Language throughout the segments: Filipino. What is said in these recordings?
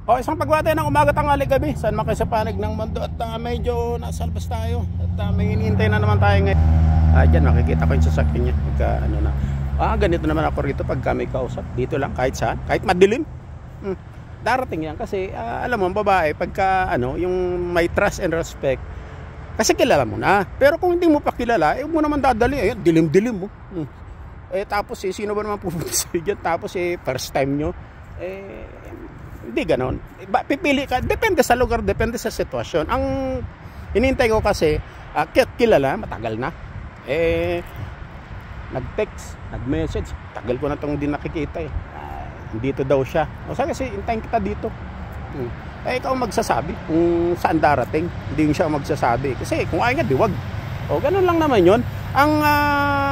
O, isang pagwatay ng umaga, tanghali, gabi. Saan man kayo sa panig ng mundo. At medyo nasa labas tayo. At may hinihintay na naman tayo ngayon. Diyan makikita ko yung sasakyan niya. Pagka ano na. Ganito naman ako rito pagka may kausap. Dito lang, kahit saan. Kahit madilim. Darating yan. Kasi alam mo, babae, pagka ano, yung may trust and respect, kasi kilala mo na. Pero kung hindi mo pa kilala, huwag mo naman dadali. Ayun, dilim-dilim mo. Tapos sino ba naman pupunta sa'yo dyan? Tapos first time nyo. Hindi ganon. Pipili ka. Depende sa lugar, depende sa sitwasyon. Ang hinintay ko kasi, kilala, matagal na. Nag-text, nag-message. Tagal ko na itong hindi nakikita eh. Dito daw siya. O sabi kasi, hintayin kita dito. Ikaw magsasabi kung saan darating. Hindi siya magsasabi. Kasi kung ayaw nga, diwag. O, ganun lang naman yun. Ang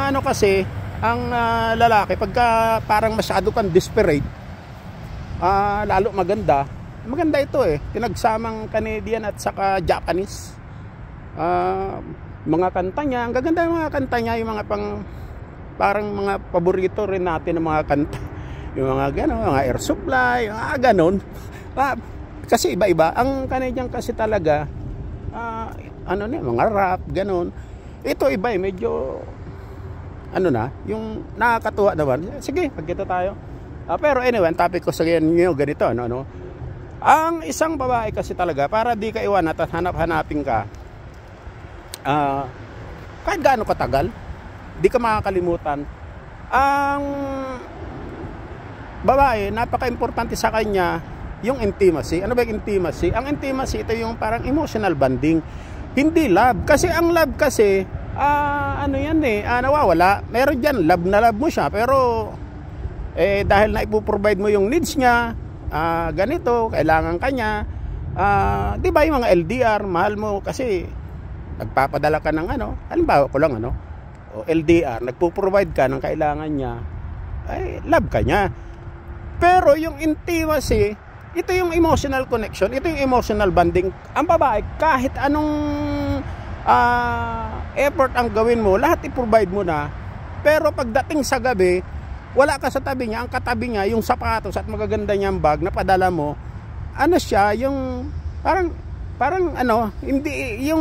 ano kasi, ang lalaki, pagka parang masyado kang desperate, lalo maganda ito pinagsamang Canadian at saka Japanese. Mga kanta niya, ang gaganda ng mga kanta niya, yung mga parang mga paborito rin natin ng mga kanta, yung mga gano'n, mga Air Supply, mga gano'n. Kasi iba-iba ang Canadian kasi talaga, mga rap gano'n. Ito iba medyo ano na, yung nakakatuwa naman. Sige, pagkita tayo. Pero anyway, ang topic ko sa inyo ganito, ano? Ang isang babae kasi talaga, para di ka iwan at hanap-hanapin ka, kahit gaano katagal, di ka makakalimutan. Ang babae, napaka-importante sa kanya yung intimacy. Ano ba yung intimacy? Ang intimacy, ito yung parang emotional bonding. Hindi love. Kasi ang love kasi, nawawala. Meron dyan, love na love mo siya, pero dahil na ipoprovide mo yung needs niya, ganito, kailangan kanya, di ba yung mga LDR, mahal mo kasi nagpapadala ka ng halimbawa ko lang o LDR, nagpo-provide ka ng kailangan niya, love ka niya. Pero yung intimacy, ito yung emotional connection, ito yung emotional bonding. Ang babae, kahit anong effort ang gawin mo, lahat i-provide mo na, pero pagdating sa gabi, wala ka sa tabi niya, ang katabi niya, yung sapatos at magaganda niyang bag na padala mo, siya, yung parang hindi, yung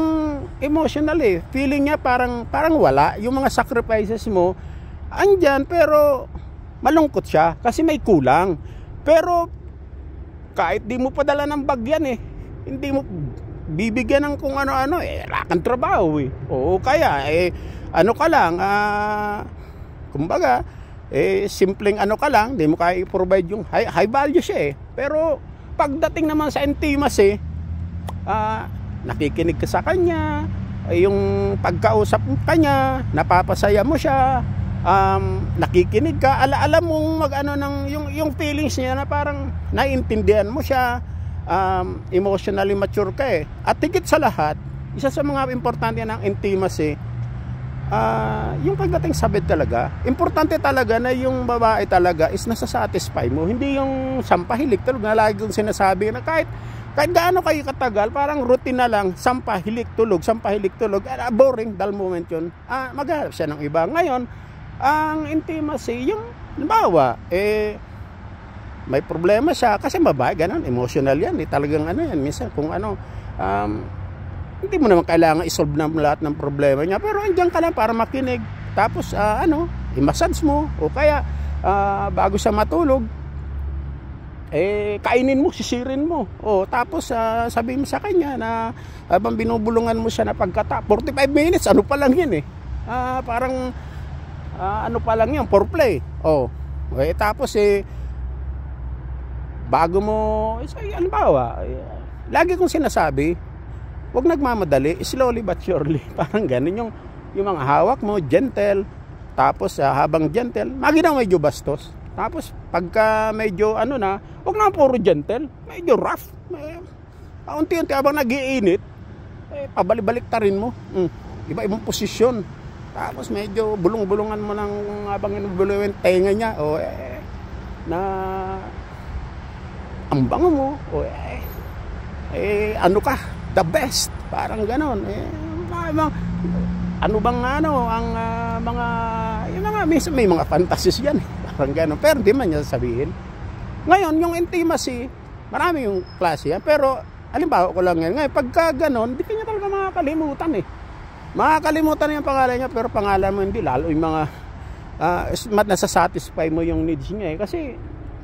emotional feeling niya parang wala, yung mga sacrifices mo, andyan, pero malungkot siya, kasi may kulang. Pero, kahit di mo padala ng bag yan hindi mo bibigyan ng kung ano-ano, wala kang trabaho Oo, kaya, ka lang, kumbaga, simpleng ka lang, di mo kaya i-provide yung high value siya Pero pagdating naman sa intimacy, nakikinig ka sa kanya, yung pagkausap mo kanya, napapasaya mo siya, nakikinig ka, alam mong yung feelings niya na parang naiintindihan mo siya, emotionally mature ka At higit sa lahat, isa sa mga importante ng intimacy, yung pagdating sa bed talaga, importante talaga na yung babae talaga is nasasatisfy mo. Hindi yung sampahilig tulog na lagi kong sinasabi na kahit gaano kayo katagal, parang routine na lang, sampahilig tulog, boring, dull moment yun. Maghanap siya ng iba. Ngayon, ang intimacy, yung halimbawa, may problema siya, kasi babae, ganun, emotional yan. Talagang yan, minsan kung hindi mo naman kailangan isolve na lahat ng problema niya, pero andyan ka lang para makinig, tapos i-massage mo, o kaya bago siya matulog, kainin mo, sisirin mo, tapos sabihin mo sa kanya na habang binubulungan mo siya na 45 minutes, pa lang yan parang pa lang yan, foreplay, tapos bago mo, halimbawa, lagi kong sinasabi, huwag nagmamadali, slowly but surely. Parang ganun yung mga hawak mo, gentle. Tapos habang gentle, maginaw medyo bastos. Tapos pagka medyo huwag na puro gentle, medyo rough. Unti-unti habang nag-iinit, pabalik-balik ta rin mo. Iba-ibang posisyon. Tapos medyo bulong-bulungan mo ng habang inubulungan tenga niya. Ang bango mo. Ka? The best, parang ganon ang mga may mga fantasies yan parang ganon, pero di man niya sasabihin. Ngayon yung intimacy, Marami yung klase yan. Pero, halimbawa ko lang yan. Ngayon, pagka ganon, di ka niya talaga makakalimutan eh. Makakalimutan yung pangalan niya, pero pangalan mo hindi. Lalo yung mga, nasasatisfy mo yung needs niya eh. Kasi,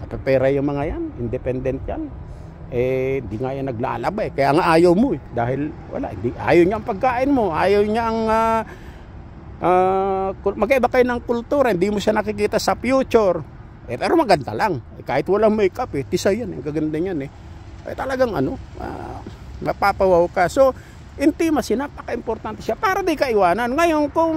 napapera yung mga yan. Independent yan. Eh, hindi nga yan naglalaba eh. Kaya nga ayaw mo eh. Dahil, wala, hindi, ayaw niya ang pagkain mo. Ayaw niya ang, magkaiba kayo ng kultura. Hindi mo siya nakikita sa future. Eh, pero maganda lang. Eh, kahit walang makeup eh, tisa yan. Ang gaganda niyan eh. Eh, talagang mapapawaw ka. So, intimacy, napaka-importante siya para di ka iwanan. Ngayon, kung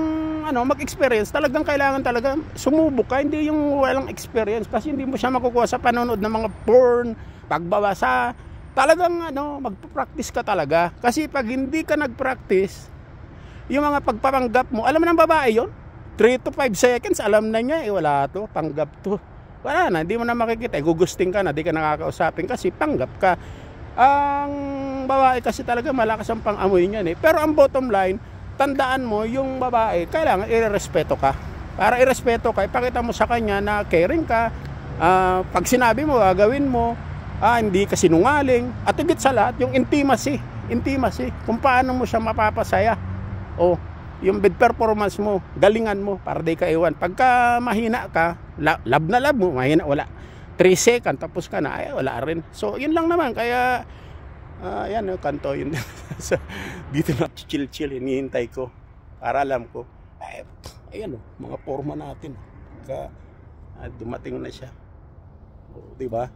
mag-experience, talagang kailangan talaga sumubok ka. Hindi yung walang experience kasi hindi mo siya makukuha sa panonood ng mga porn, pagbabasa. Talagang magpa-practice ka talaga. Kasi pag hindi ka nag-practice, yung mga pagpapanggap mo, alam mo ng babae yon 3 to 5 seconds, alam na niya, wala to, panggap to. Wala na, hindi mo na makikita. Gugusting ka na, di ka nakakausapin kasi panggap ka. Ang babae kasi talaga malakas ang pang-amoy niyan eh. Pero ang bottom line, tandaan mo, yung babae, kailangan irerespeto ka. Para irespeto ka, ipakita mo sa kanya na caring ka. Pag sinabi mo, gagawin mo, hindi ka sinungaling. At higit sa lahat, yung intimacy. Intimacy, kung paano mo siya mapapasaya. O, yung bed performance mo, galingan mo para di ka iwan. Pagka mahina ka, love na love mo, mahina, wala. 3 seconds, tapos ka na, ay wala rin. So, yun lang naman. Kaya, yan, kanto yun. Dito na chill-chill, hinihintay ko. Para alam ko, ayan mga forma natin. Dumating na siya. O, diba?